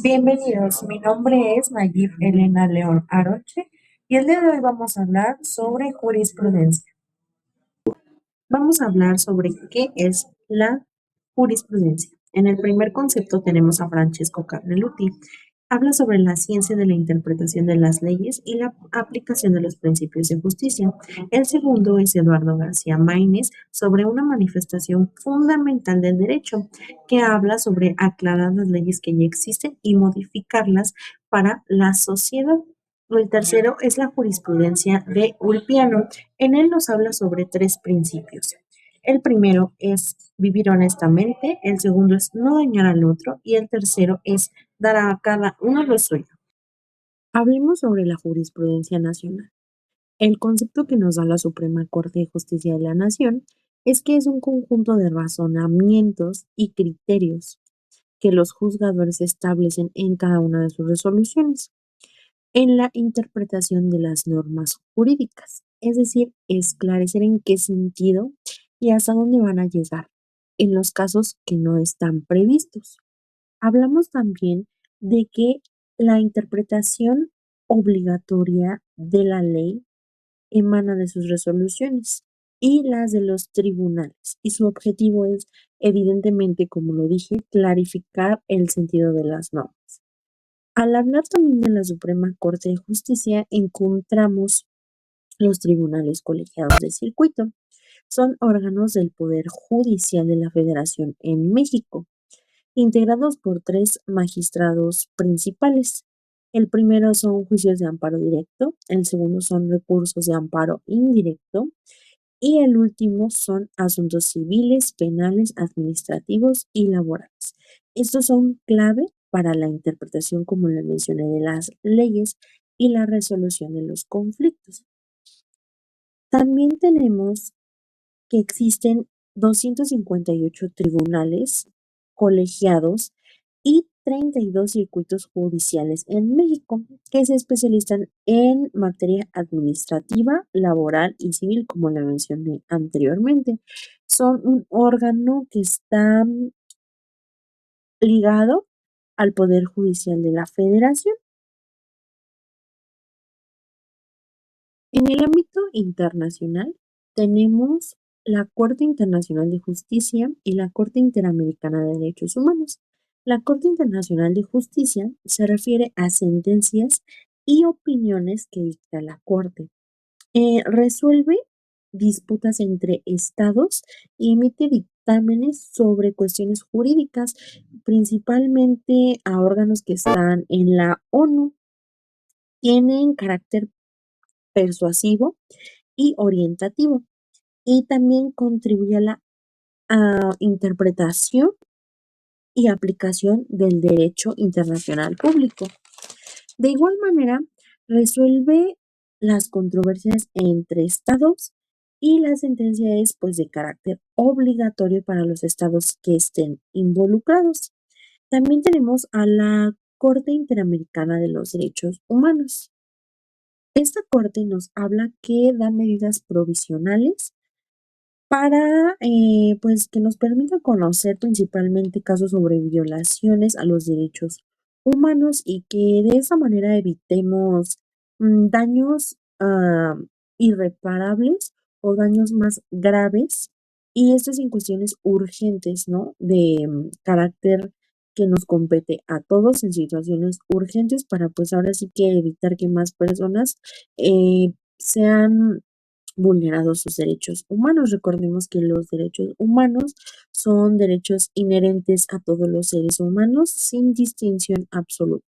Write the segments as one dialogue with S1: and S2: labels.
S1: Bienvenidos, mi nombre es Nayib Elena León Aroche y el día de hoy vamos a hablar sobre jurisprudencia. Vamos a hablar sobre qué es la jurisprudencia. En el primer concepto tenemos a Francesco Carneluti. Habla sobre la ciencia de la interpretación de las leyes y la aplicación de los principios de justicia. El segundo es Eduardo García Maínez sobre una manifestación fundamental del derecho que habla sobre aclarar las leyes que ya existen y modificarlas para la sociedad. El tercero es la jurisprudencia de Ulpiano. En él nos habla sobre tres principios. El primero es vivir honestamente, el segundo es no dañar al otro y el tercero es dar a cada uno lo suyo. Hablemos sobre la jurisprudencia nacional. El concepto que nos da la Suprema Corte de Justicia de la Nación es que es un conjunto de razonamientos y criterios que los juzgadores establecen en cada una de sus resoluciones en la interpretación de las normas jurídicas, es decir, esclarecer en qué sentido y hasta dónde van a llegar en los casos que no están previstos. Hablamos también de que la interpretación obligatoria de la ley emana de sus resoluciones y las de los tribunales, y su objetivo es, evidentemente, como lo dije, clarificar el sentido de las normas. Al hablar también de la Suprema Corte de Justicia, encontramos los tribunales colegiados de circuito. Son órganos del Poder Judicial de la Federación en México, integrados por tres magistrados principales. El primero son juicios de amparo directo, el segundo son recursos de amparo indirecto y el último son asuntos civiles, penales, administrativos y laborales. Estos son clave para la interpretación, como le mencioné, de las leyes y la resolución de los conflictos. También tenemos que existen 258 tribunales colegiados y 32 circuitos judiciales en México que se especializan en materia administrativa, laboral y civil, como le mencioné anteriormente. Son un órgano que está ligado al Poder Judicial de la Federación. En el ámbito internacional, tenemos la Corte Internacional de Justicia y la Corte Interamericana de Derechos Humanos. La Corte Internacional de Justicia se refiere a sentencias y opiniones que dicta la Corte. Resuelve disputas entre estados y emite dictámenes sobre cuestiones jurídicas, principalmente a órganos que están en la ONU. Tienen carácter persuasivo y orientativo, y también contribuye a la interpretación y aplicación del derecho internacional público. De igual manera, resuelve las controversias entre estados y la sentencia es pues de carácter obligatorio para los estados que estén involucrados. También tenemos a la Corte Interamericana de los Derechos Humanos. Esta corte nos habla que da medidas provisionales para, pues, que nos permita conocer principalmente casos sobre violaciones a los derechos humanos y que de esa manera evitemos daños irreparables o daños más graves. Y esto es en cuestiones urgentes, ¿no? De carácter que nos compete a todos en situaciones urgentes para, pues, ahora sí que evitar que más personas sean vulnerados sus derechos humanos. Recordemos que los derechos humanos son derechos inherentes a todos los seres humanos sin distinción absoluta.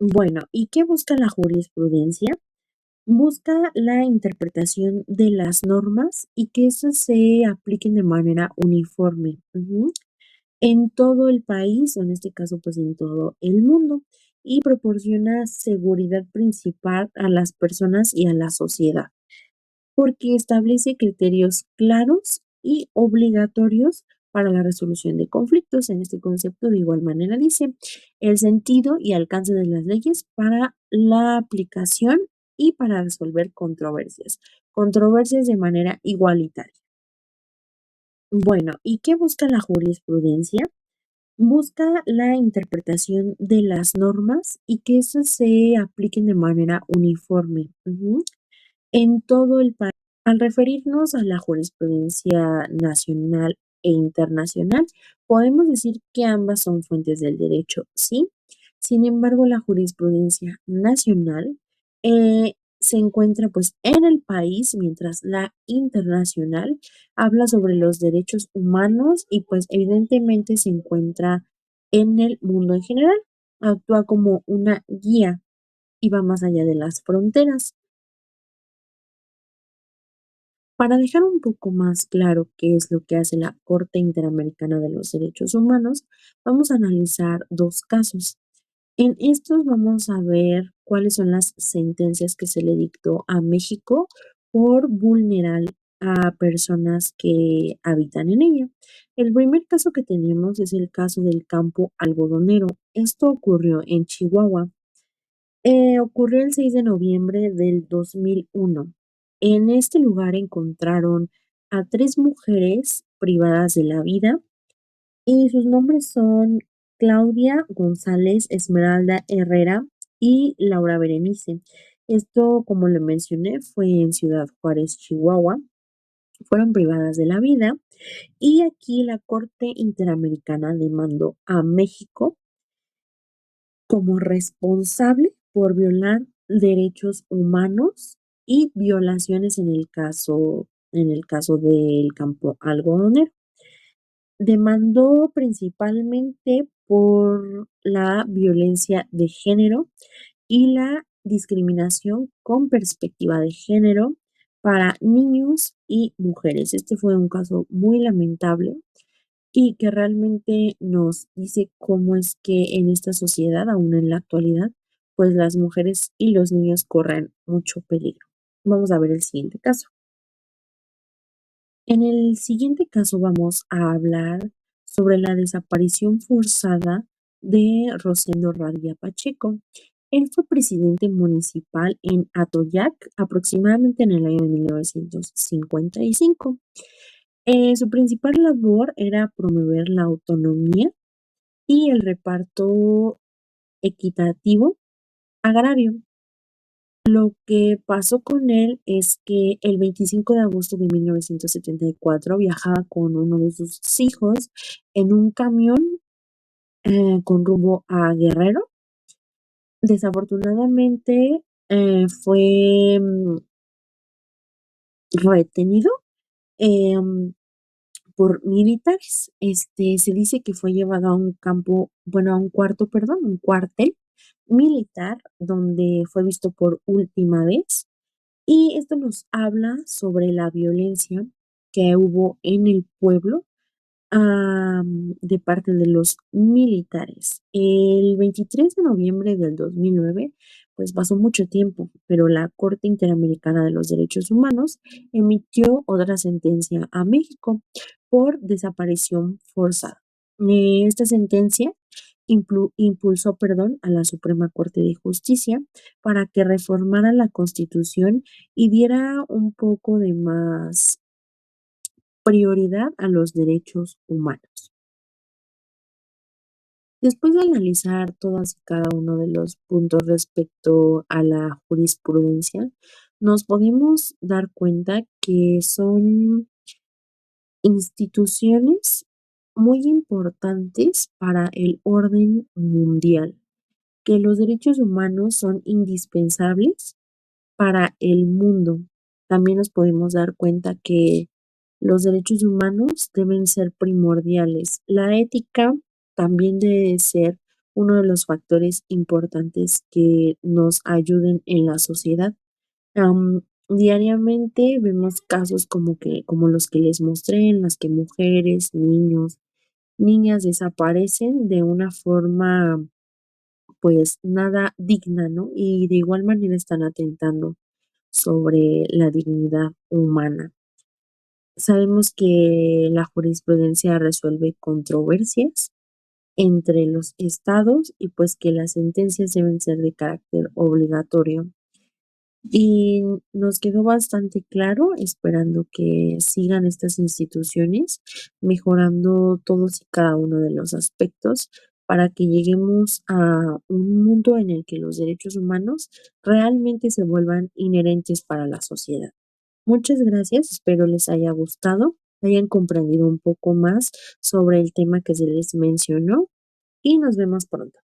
S1: Bueno, ¿y qué busca la jurisprudencia? Busca la interpretación de las normas y que esas se apliquen de manera uniforme en todo el país, o en este caso, pues en todo el mundo, y proporciona seguridad principal a las personas y a la sociedad, porque establece criterios claros y obligatorios para la resolución de conflictos. En este concepto, de igual manera, dice el sentido y alcance de las leyes para la aplicación y para resolver controversias de manera igualitaria. Bueno, ¿y qué busca la jurisprudencia? Busca la interpretación de las normas y que éstas se apliquen de manera uniforme, en todo el país. Al referirnos a la jurisprudencia nacional e internacional, podemos decir que ambas son fuentes del derecho, ¿sí? Sin embargo, la jurisprudencia nacional se encuentra pues en el país, mientras la internacional habla sobre los derechos humanos y pues evidentemente se encuentra en el mundo en general. Actúa como una guía y va más allá de las fronteras. Para dejar un poco más claro qué es lo que hace la Corte Interamericana de los Derechos Humanos, vamos a analizar dos casos. En estos vamos a ver cuáles son las sentencias que se le dictó a México por vulnerar a personas que habitan en ella. El primer caso que tenemos es el caso del campo algodonero. Esto ocurrió en Chihuahua. Ocurrió el 6 de noviembre del 2001. En este lugar encontraron a tres mujeres privadas de la vida y sus nombres son Claudia González, Esmeralda Herrera y Laura Berenice. Esto, como le mencioné, fue en Ciudad Juárez, Chihuahua. Fueron privadas de la vida y aquí la Corte Interamericana demandó a México como responsable por violar derechos humanos y violaciones en el caso del campo algodonero. Demandó principalmente por la violencia de género y la discriminación con perspectiva de género para niños y mujeres. Este fue un caso muy lamentable y que realmente nos dice cómo es que en esta sociedad, aún en la actualidad, pues las mujeres y los niños corren mucho peligro. Vamos a ver el siguiente caso. En el siguiente caso vamos a hablar sobre la desaparición forzada de Rosendo Radilla Pacheco. Él fue presidente municipal en Atoyac aproximadamente en el año de 1955. Su principal labor era promover la autonomía y el reparto equitativo agrario. Lo que pasó con él es que el 25 de agosto de 1974 viajaba con uno de sus hijos en un camión con rumbo a Guerrero. Desafortunadamente fue retenido em, por militares. Se dice que fue llevado a un campo, bueno, a un cuarto, perdón, un cuartel militar donde fue visto por última vez. Y esto nos habla sobre la violencia que hubo en el pueblo de parte de los militares. El 23 de noviembre del 2009, pues pasó mucho tiempo, pero la Corte Interamericana de los Derechos Humanos emitió otra sentencia a México por desaparición forzada. Esta sentencia impulsó, perdón, a la Suprema Corte de Justicia para que reformara la Constitución y diera un poco de más prioridad a los derechos humanos. Después de analizar todas y cada uno de los puntos respecto a la jurisprudencia, nos podemos dar cuenta que son instituciones muy importantes para el orden mundial, que los derechos humanos son indispensables para el mundo. También nos podemos dar cuenta que los derechos humanos deben ser primordiales. La ética también debe ser uno de los factores importantes que nos ayuden en la sociedad. Diariamente vemos casos como los que les mostré, en las que mujeres, niños, niñas desaparecen de una forma pues nada digna, ¿no? Y de igual manera están atentando sobre la dignidad humana. Sabemos que la jurisprudencia resuelve controversias entre los estados y pues que las sentencias deben ser de carácter obligatorio. Y nos quedó bastante claro, esperando que sigan estas instituciones mejorando todos y cada uno de los aspectos para que lleguemos a un mundo en el que los derechos humanos realmente se vuelvan inherentes para la sociedad. Muchas gracias, espero les haya gustado, hayan comprendido un poco más sobre el tema que se les mencionó y nos vemos pronto.